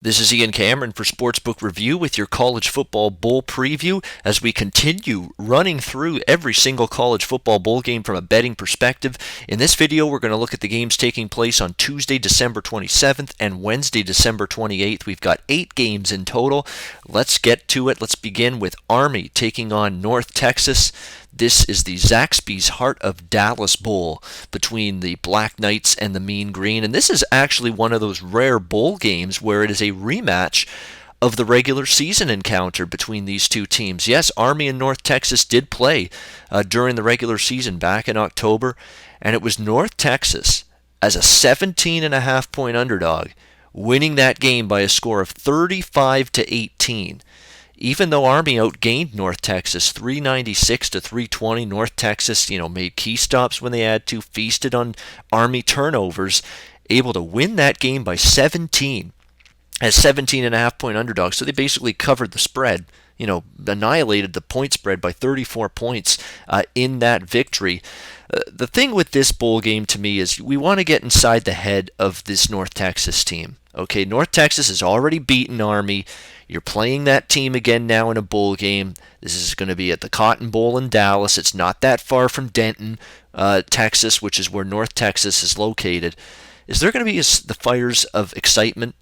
This is Ian Cameron for Sportsbook Review with your college football bowl preview as we continue running through every single college football bowl game from a betting perspective. In this video, we're going to look at the games taking place on Tuesday, December 27th and Wednesday, December 28th. We've got 8 games in total. Let's get to it. Let's begin with Army taking on North Texas. This is the Zaxby's Heart of Dallas Bowl between the Black Knights and the Mean Green. And this is actually one of those rare bowl games where it is a rematch of the regular season encounter between these two teams. Yes, Army and North Texas did play during the regular season back in October, and it was North Texas as a 17.5-point underdog winning that game by a score of 35-18. Even though Army outgained North Texas 396 to 320, North Texas, made key stops when they had to, feasted on Army turnovers, able to win that game by 17 as 17.5-point underdogs. So they basically covered the spread, annihilated the point spread by 34 points in that victory. The thing with this bowl game to me is we want to get inside the head of this North Texas team. Okay, North Texas has already beaten Army. You're playing that team again now in a bowl game. This is going to be at the Cotton Bowl in Dallas. It's not that far from Denton, Texas, which is where North Texas is located. Is there going to be the fires of excitement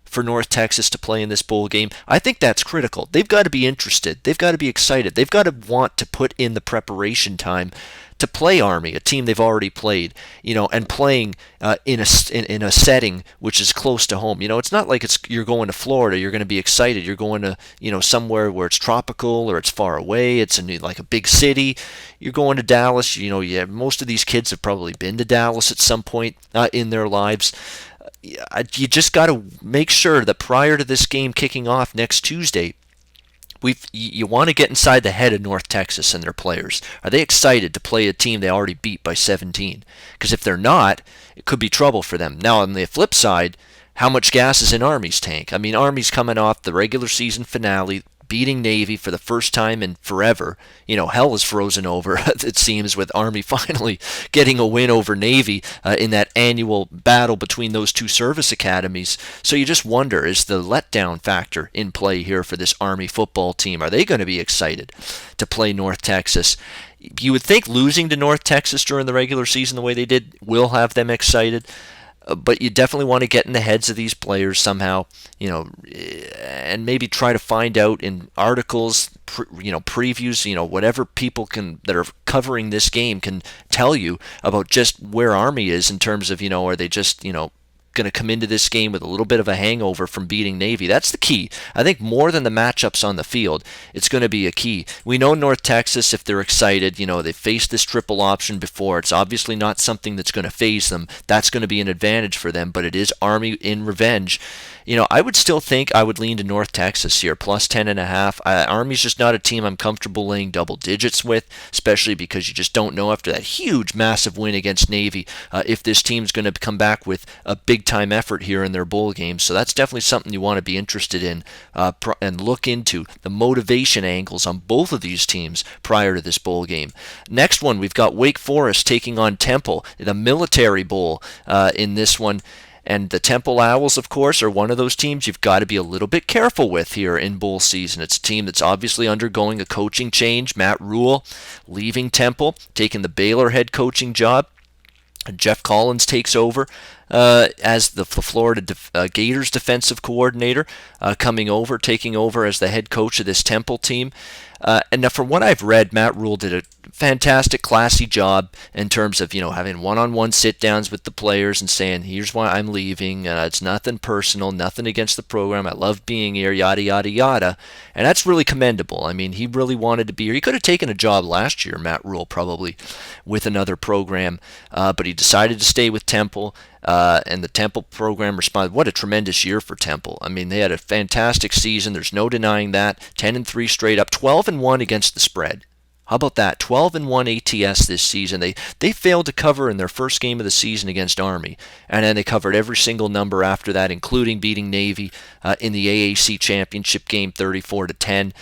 for North Texas to play in this bowl game? I think that's critical. They've got to be interested. They've got to be excited. They've got to want to put in the preparation time to play Army, a team they've already played, and playing in a setting which is close to home. It's not like you're going to Florida. You're going to be excited. You're going to somewhere where it's tropical or it's far away. It's like a big city. You're going to Dallas. Most of these kids have probably been to Dallas at some point in their lives. You just got to make sure that prior to this game kicking off next Tuesday, you want to get inside the head of North Texas and their players. Are they excited to play a team they already beat by 17? Because if they're not, it could be trouble for them. Now, on the flip side, how much gas is in Army's tank? I mean, Army's coming off the regular season finale, beating Navy for the first time in forever. Hell is frozen over, it seems, with Army finally getting a win over Navy in that annual battle between those two service academies. So you just wonder, is the letdown factor in play here for this Army football team? Are they going to be excited to play North Texas? You would think losing to North Texas during the regular season the way they did will have them excited. But you definitely want to get in the heads of these players somehow, and maybe try to find out in articles, previews, whatever people that are covering this game can tell you about just where Army is in terms of, are they just, going to come into this game with a little bit of a hangover from beating Navy. That's the key. I think more than the matchups on the field, it's going to be a key. We know North Texas, if they're excited, they've faced this triple option before. It's obviously not something that's going to faze them. That's going to be an advantage for them, but it is Army in revenge. I would still think I would lean to North Texas here, plus 10.5. Army's just not a team I'm comfortable laying double digits with, especially because you just don't know after that huge, massive win against Navy if this team's going to come back with a big-time effort here in their bowl game. So that's definitely something you want to be interested in and look into the motivation angles on both of these teams prior to this bowl game. Next one, we've got Wake Forest taking on Temple, the Military Bowl in this one. And the Temple Owls, of course, are one of those teams you've got to be a little bit careful with here in bowl season. It's a team that's obviously undergoing a coaching change. Matt Rule leaving Temple, taking the Baylor head coaching job. Jeff Collins takes over as the Florida Gators defensive coordinator, taking over as the head coach of this Temple team. And now, from what I've read, Matt Rule did a fantastic, classy job in terms of having one-on-one sit-downs with the players and saying, "Here's why I'm leaving. It's nothing personal, nothing against the program. I love being here, yada yada yada." And that's really commendable. I mean, he really wanted to be here. He could have taken a job last year, Matt Rule, probably with another program, but he decided to stay with Temple. And the Temple program responded. What a tremendous year for Temple. I mean, they had a fantastic season. There's no denying that. 10-3 straight up, 12-1 against the spread. How about that? 12-1 ATS this season. They failed to cover in their first game of the season against Army, and then they covered every single number after that, including beating Navy in the AAC championship game 34-10.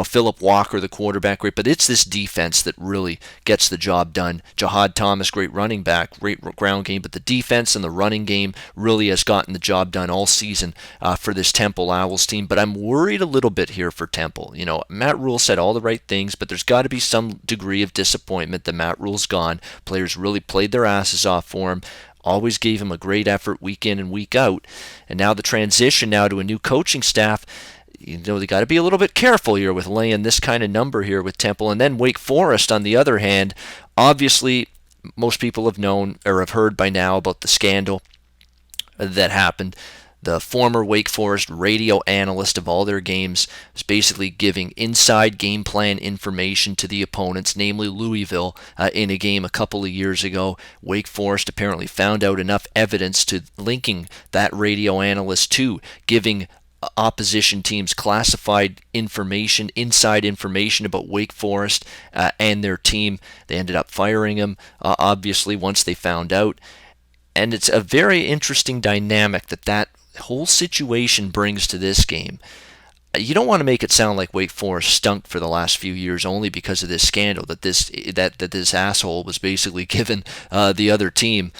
Philip Walker, the quarterback, great, but it's this defense that really gets the job done. Jahad Thomas, great running back, great ground game, but the defense and the running game really has gotten the job done all season for this Temple Owls team. But I'm worried a little bit here for Temple. Matt Rule said all the right things, but there's got to be some degree of disappointment that Matt Rule's gone. Players really played their asses off for him. Always gave him a great effort week in and week out. And now the transition now to a new coaching staff, they got to be a little bit careful here with laying this kind of number here with Temple. And then Wake Forest, on the other hand, obviously most people have known or have heard by now about the scandal that happened. The former Wake Forest radio analyst of all their games was basically giving inside game plan information to the opponents, namely Louisville, in a game a couple of years ago. Wake Forest apparently found out enough evidence to linking that radio analyst to giving opposition teams classified information, inside information about Wake Forest and their team. They ended up firing him, obviously, once they found out. And it's a very interesting dynamic that whole situation brings to this game. You don't want to make it sound like Wake Forest stunk for the last few years only because of this scandal, that this asshole was basically giving the other team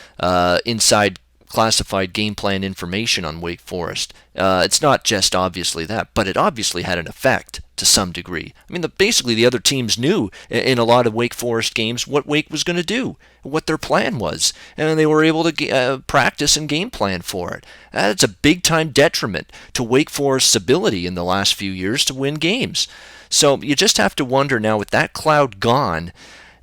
inside classified game plan information on Wake Forest. It's not just obviously that, but it obviously had an effect to some degree. I mean, basically the other teams knew in a lot of Wake Forest games what Wake was going to do, what their plan was, and they were able to practice and game plan for it. That's a big-time detriment to Wake Forest's ability in the last few years to win games. So you just have to wonder now, with that cloud gone,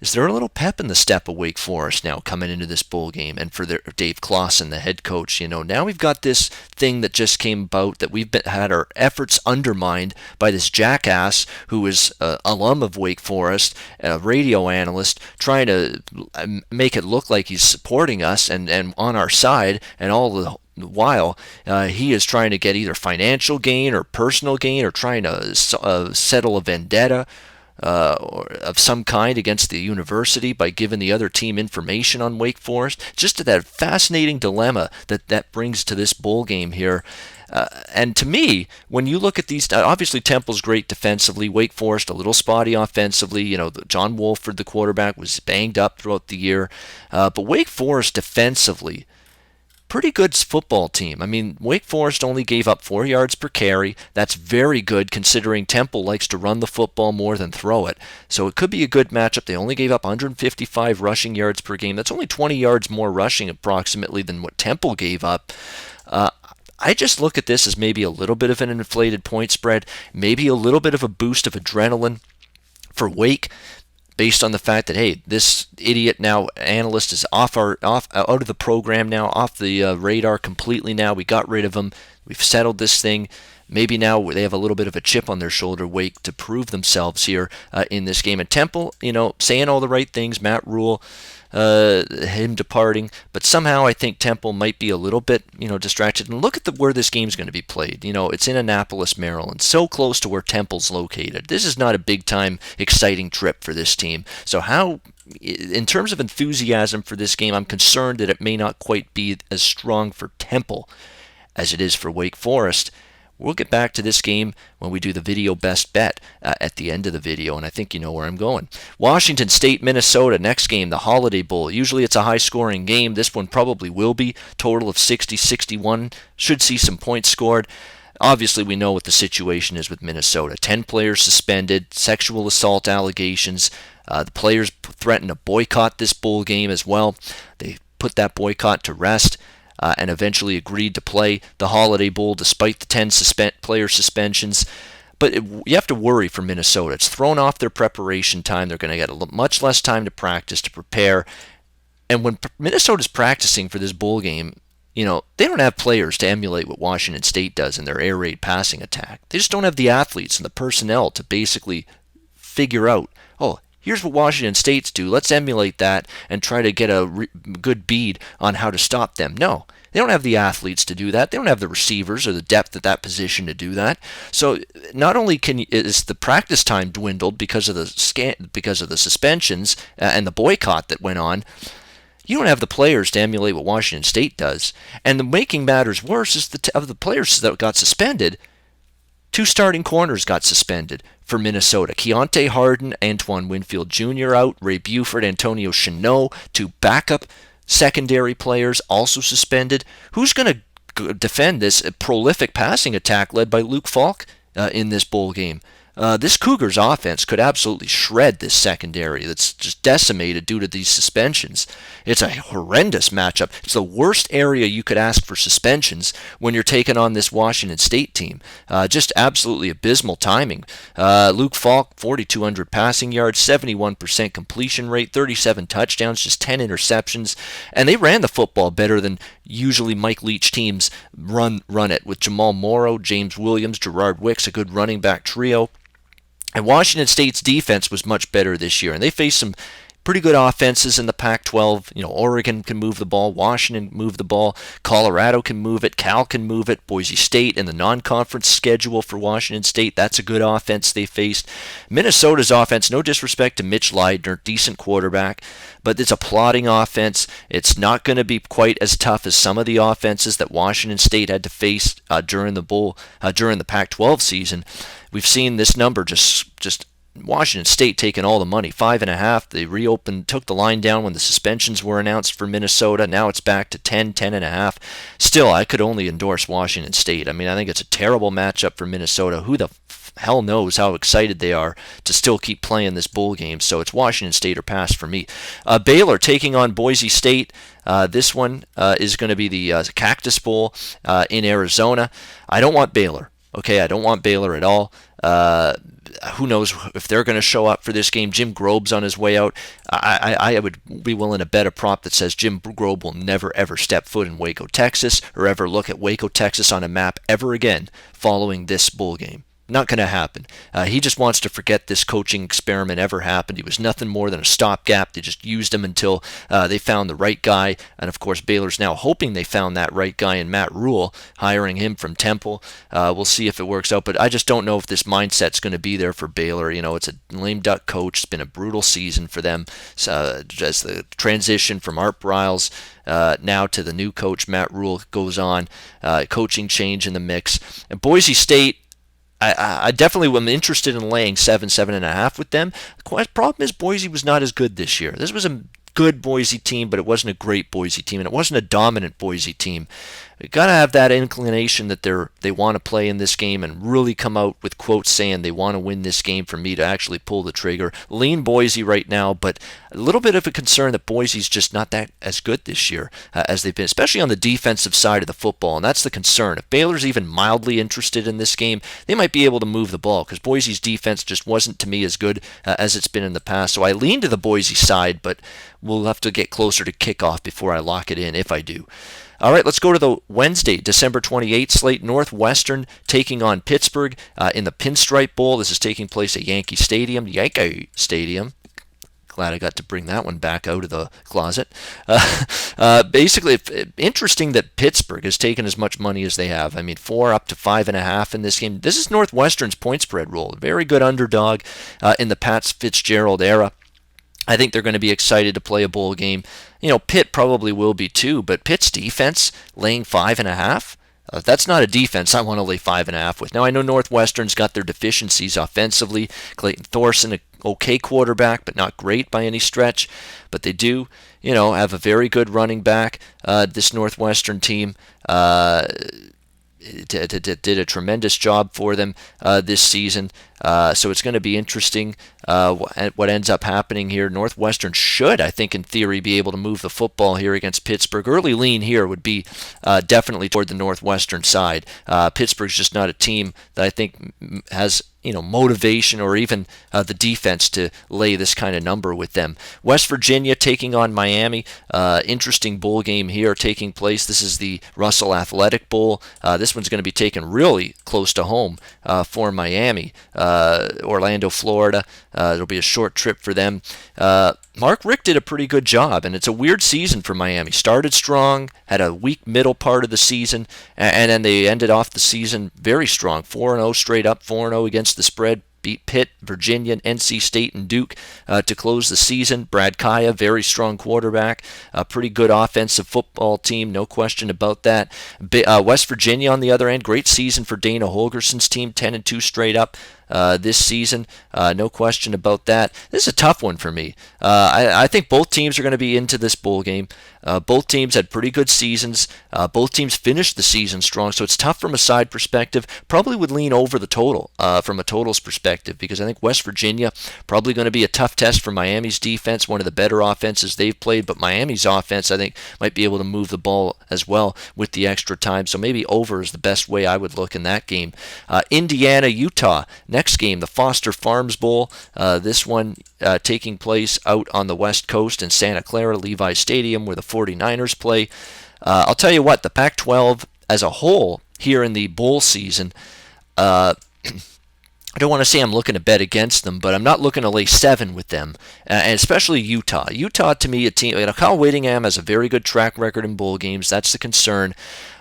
is there a little pep in the step of Wake Forest now coming into this bowl game? And for Dave Clawson, the head coach, now we've got this thing that just came about that we've had our efforts undermined by this jackass who is an alum of Wake Forest, a radio analyst, trying to make it look like he's supporting us and on our side, and all the while he is trying to get either financial gain or personal gain, or trying to settle a vendetta or of some kind against the university by giving the other team information on Wake Forest. Just that fascinating dilemma that brings to this bowl game here. And to me, when you look at these, obviously Temple's great defensively, Wake Forest a little spotty offensively. John Wolford, the quarterback, was banged up throughout the year. But Wake Forest defensively, pretty good football team. I mean, Wake Forest only gave up 4 yards per carry. That's very good considering Temple likes to run the football more than throw it. So it could be a good matchup. They only gave up 155 rushing yards per game. That's only 20 yards more rushing approximately than what Temple gave up. I just look at this as maybe a little bit of an inflated point spread, maybe a little bit of a boost of adrenaline for Wake, based on the fact that, hey, this idiot now analyst is out of the program now, off the radar completely now. We got rid of him. We've settled this thing. Maybe now they have a little bit of a chip on their shoulder, Wake, to prove themselves here in this game. And Temple, saying all the right things, Matt Rule, him departing, but somehow I think Temple might be a little bit, distracted. And look at where this game's going to be played. It's in Annapolis, Maryland, so close to where Temple's located. This is not a big-time, exciting trip for this team. So how, in terms of enthusiasm for this game, I'm concerned that it may not quite be as strong for Temple as it is for Wake Forest. We'll get back to this game when we do the video best bet at the end of the video, and I think you know where I'm going. Washington State, Minnesota, next game, the Holiday Bowl. Usually it's a high-scoring game. This one probably will be. Total of 60-61. Should see some points scored. Obviously, we know what the situation is with Minnesota. 10 players suspended, sexual assault allegations. The players threatened to boycott this bowl game as well. They put that boycott to rest. And eventually agreed to play the Holiday Bowl despite the 10 player suspensions. But you have to worry for Minnesota. It's thrown off their preparation time. They're going to get much less time to practice, to prepare. And when Minnesota's practicing for this bowl game, they don't have players to emulate what Washington State does in their air raid passing attack. They just don't have the athletes and the personnel to basically figure out, here's what Washington State's do. Let's emulate that and try to get a good bead on how to stop them. No, they don't have the athletes to do that. They don't have the receivers or the depth at that position to do that. So not only is the practice time dwindled because of the suspensions and the boycott that went on, you don't have the players to emulate what Washington State does. And the making matters worse is of the players that got suspended, Two starting corners got suspended for Minnesota. Keontae Harden, Antoine Winfield Jr. out. Ray Buford, Antonio Chenot, two backup secondary players also suspended. Who's going to defend this prolific passing attack led by Luke Falk in this bowl game? This Cougars offense could absolutely shred this secondary that's just decimated due to these suspensions. It's a horrendous matchup. It's the worst area you could ask for suspensions when you're taking on this Washington State team. Just absolutely abysmal timing. Luke Falk, 4,200 passing yards, 71% completion rate, 37 touchdowns, just 10 interceptions. And they ran the football better than usually Mike Leach teams run it, with Jamal Morrow, James Williams, Gerard Wicks, a good running back trio. And Washington State's defense was much better this year, and they faced some pretty good offenses in the Pac-12. Oregon can move the ball, Washington move the ball, Colorado can move it, Cal can move it, Boise State in the non-conference schedule for Washington State, that's a good offense they faced. Minnesota's offense, no disrespect to Mitch Leidner, decent quarterback, but it's a plodding offense. It's not going to be quite as tough as some of the offenses that Washington State had to face during the Pac-12 season. We've seen this number just Washington State taking all the money, 5.5. They reopened, took the line down when the suspensions were announced for Minnesota. Now it's back to 10.5. Still, I could only endorse Washington State. I mean, I think it's a terrible matchup for Minnesota. Who the hell knows how excited they are to still keep playing this bowl game. So it's Washington State or pass for me. Baylor taking on Boise State. This one is going to be the Cactus Bowl in Arizona. I don't want Baylor. Okay, I don't want Baylor at all. Who knows if they're going to show up for this game. Jim Grobe's on his way out. I would be willing to bet a prop that says Jim Grobe will never, ever step foot in Waco, Texas, or ever look at Waco, Texas on a map ever again following this bowl game. Not going to happen. He just wants to forget this coaching experiment ever happened. He was nothing more than a stopgap. They just used him until they found the right guy. And, of course, Baylor's now hoping they found that right guy in Matt Rule, hiring him from Temple. We'll see if it works out. But I just don't know if this mindset's going to be there for Baylor. It's a lame duck coach. It's been a brutal season for them. As the transition from Art Briles now to the new coach, Matt Rule, goes on. Coaching change in the mix. And Boise State, I definitely am interested in laying 7.5 with them. The problem is Boise was not as good this year. This was a good Boise team, but it wasn't a great Boise team, and it wasn't a dominant Boise team. You got to have that inclination that they want to play in this game and really come out with quotes saying they want to win this game for me to actually pull the trigger. Lean Boise right now, but a little bit of a concern that Boise's just not that as good this year as they've been, especially on the defensive side of the football, and that's the concern. If Baylor's even mildly interested in this game, they might be able to move the ball because Boise's defense just wasn't, to me, as good as it's been in the past. So I lean to the Boise side, but we'll have to get closer to kickoff before I lock it in, if I do. All right, let's go to the Wednesday, December 28th slate. Northwestern taking on Pittsburgh in the Pinstripe Bowl. This is taking place at Yankee Stadium. Glad I got to bring that one back out of the closet. Basically, interesting that Pittsburgh has taken as much money as they have. I mean, 4 up to 5.5 in this game. This is Northwestern's point spread role. Very good underdog in the Pat Fitzgerald era. I think they're going to be excited to play a bowl game. Pitt probably will be too, but Pitt's defense laying 5.5. That's not a defense I want to lay 5.5 with. Now, I know Northwestern's got their deficiencies offensively. Clayton Thorson, an okay quarterback, but not great by any stretch. But they do, have a very good running back. This Northwestern team did a tremendous job for them this season. So it's going to be interesting what ends up happening here. Northwestern should, I think, in theory, be able to move the football here against Pittsburgh. Early lean here would be definitely toward the Northwestern side. Pittsburgh's just not a team that I think has motivation or even the defense to lay this kind of number with them. West Virginia taking on Miami. Interesting bowl game here taking place. This is the Russell Athletic Bowl. This one's going to be taken really close to home for Miami. Orlando, Florida. It'll be a short trip for them. Mark Richt did a pretty good job, and it's a weird season for Miami. Started strong, had a weak middle part of the season, and then they ended off the season very strong. 4-0 straight up, 4-0 against the spread. beat Pitt, Virginia, NC State, and Duke to close the season. Brad Kaya, very strong quarterback, a pretty good offensive football team, no question about that. West Virginia, on the other end, great season for Dana Holgerson's team, 10-2 straight up. This season, no question about that. This is a tough one for me. I think both teams are going to be into this bowl game. Both teams had pretty good seasons. Both teams finished the season strong, so it's tough from a side perspective. Probably would lean over the total from a totals perspective, because I think West Virginia probably going to be a tough test for Miami's defense, one of the better offenses they've played, but Miami's offense, I think, might be able to move the ball as well with the extra time, so maybe over is the best way I would look in that game. Indiana, Utah. Next game, the Foster Farms Bowl. This one taking place out on the West Coast in Santa Clara, Levi Stadium, where the 49ers play. I'll tell you what, the Pac-12 as a whole here in the bowl season, I don't want to say I'm looking to bet against them, but I'm not looking to lay 7 with them, and especially Utah. Utah, to me, a team, Kyle Whittingham has a very good track record in bowl games. That's the concern.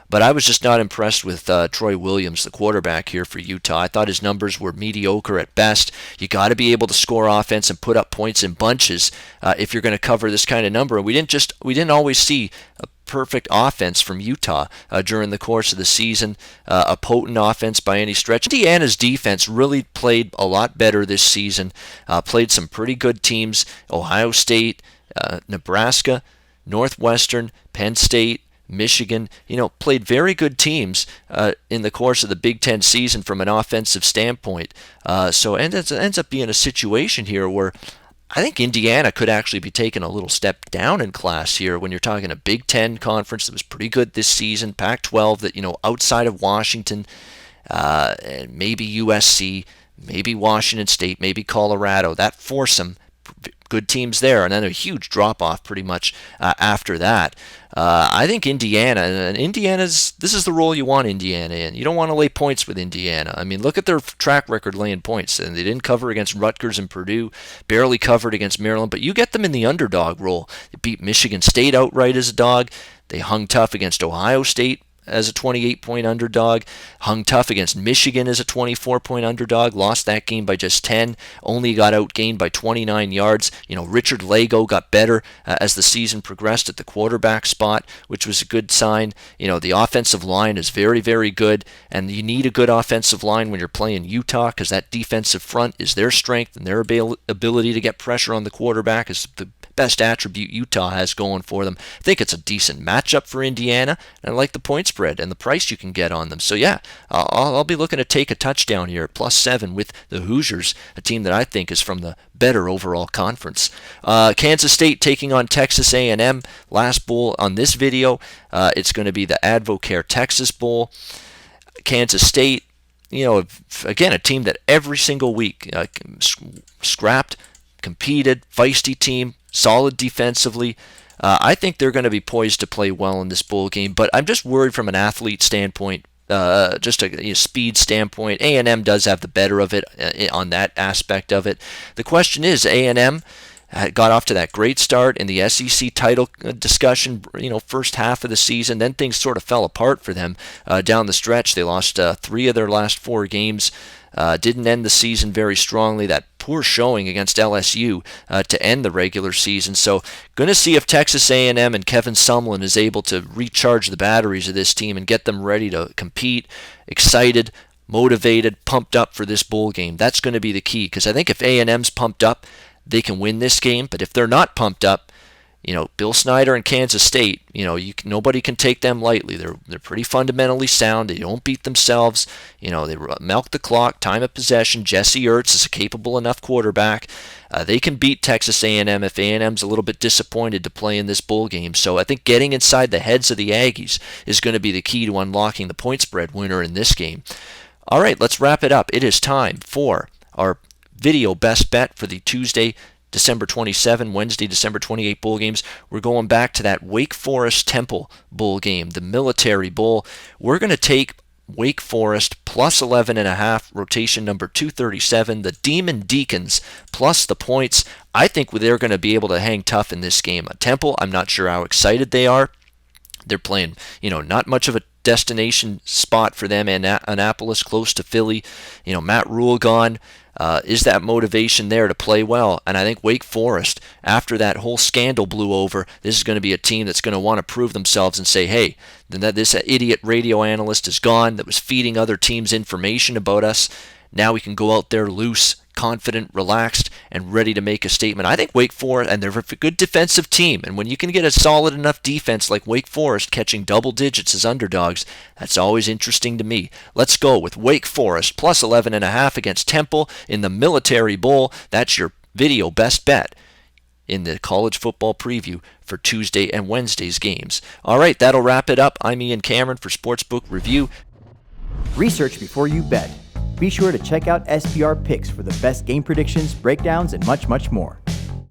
But I was just not impressed with Troy Williams, the quarterback here for Utah. I thought his numbers were mediocre at best. You got to be able to score offense and put up points in bunches if you're going to cover this kind of number. And we didn't always see a perfect offense from Utah during the course of the season, a potent offense by any stretch. Indiana's defense really played a lot better this season. Played some pretty good teams: Ohio State, Nebraska, Northwestern, Penn State, Michigan, played very good teams in the course of the Big Ten season from an offensive standpoint. So it ends up being a situation here where I think Indiana could actually be taking a little step down in class here when you're talking a Big Ten conference that was pretty good this season, Pac-12 that, outside of Washington, and maybe USC, maybe Washington State, maybe Colorado, that foursome, good teams there, and then a huge drop-off pretty much after that. I think Indiana, this is the role you want Indiana in. You don't want to lay points with Indiana. I mean, look at their track record laying points, and they didn't cover against Rutgers and Purdue, barely covered against Maryland, but you get them in the underdog role. They beat Michigan State outright as a dog. They hung tough against Ohio State as a 28-point underdog, hung tough against Michigan as a 24-point underdog, lost that game by just 10, only got outgained by 29 yards. Richard Lego got better as the season progressed at the quarterback spot, which was a good sign. The offensive line is very, very good, and you need a good offensive line when you're playing Utah, because that defensive front is their strength, and their ability to get pressure on the quarterback is the best attribute Utah has going for them. I think it's a decent matchup for Indiana, and I like the point spread and the price you can get on them. So yeah, I'll be looking to take a touchdown here at +7 with the Hoosiers, a team that I think is from the better overall conference. Kansas State taking on Texas A&M. Last bowl on this video, it's going to be the Advocare Texas Bowl. Kansas State, again, a team that every single week scrapped, competed, feisty team, solid defensively. I think they're going to be poised to play well in this bowl game, but I'm just worried from an athlete standpoint, just a speed standpoint. A&M does have the better of it on that aspect of it. The question is, A&M got off to that great start in the SEC title discussion, first half of the season. Then things sort of fell apart for them down the stretch. They lost 3 of their last 4 games. Didn't end the season very strongly. That poor showing against LSU to end the regular season. So going to see if Texas A&M and Kevin Sumlin is able to recharge the batteries of this team and get them ready to compete, excited, motivated, pumped up for this bowl game. That's going to be the key, because I think if A&M's pumped up, they can win this game. But if they're not pumped up, Bill Snyder and Kansas State, nobody can take them lightly. They're pretty fundamentally sound. They don't beat themselves. They milk the clock, time of possession. Jesse Ertz is a capable enough quarterback. They can beat Texas A&M if A&M's a little bit disappointed to play in this bowl game. So I think getting inside the heads of the Aggies is going to be the key to unlocking the point spread winner in this game. All right, let's wrap it up. It is time for our video best bet for the Tuesday, December 27, Wednesday, December 28 bowl games. We're going back to that Wake Forest Temple bowl game, the Military Bowl. We're going to take Wake Forest plus 11.5, rotation number 237, the Demon Deacons plus the points. I think they're going to be able to hang tough in this game. Temple, I'm not sure how excited they are. They're playing, not much of a destination spot for them, Annapolis, close to Philly. Matt Rule gone. Is that motivation there to play well? And I think Wake Forest, after that whole scandal blew over, this is going to be a team that's going to want to prove themselves and say, hey, this idiot radio analyst is gone that was feeding other teams information about us. Now we can go out there loose, confident, relaxed, and ready to make a statement. I think Wake Forest, and they're a good defensive team, and when you can get a solid enough defense like Wake Forest catching double digits as underdogs, that's always interesting to me. Let's go with Wake Forest plus 11.5 against Temple in the Military Bowl. That's your video best bet in the college football preview for Tuesday and Wednesday's games. All right, that'll wrap it up. I'm Ian Cameron for Sportsbook Review. Research before you bet. Be sure to check out SPR Picks for the best game predictions, breakdowns, and much, much more.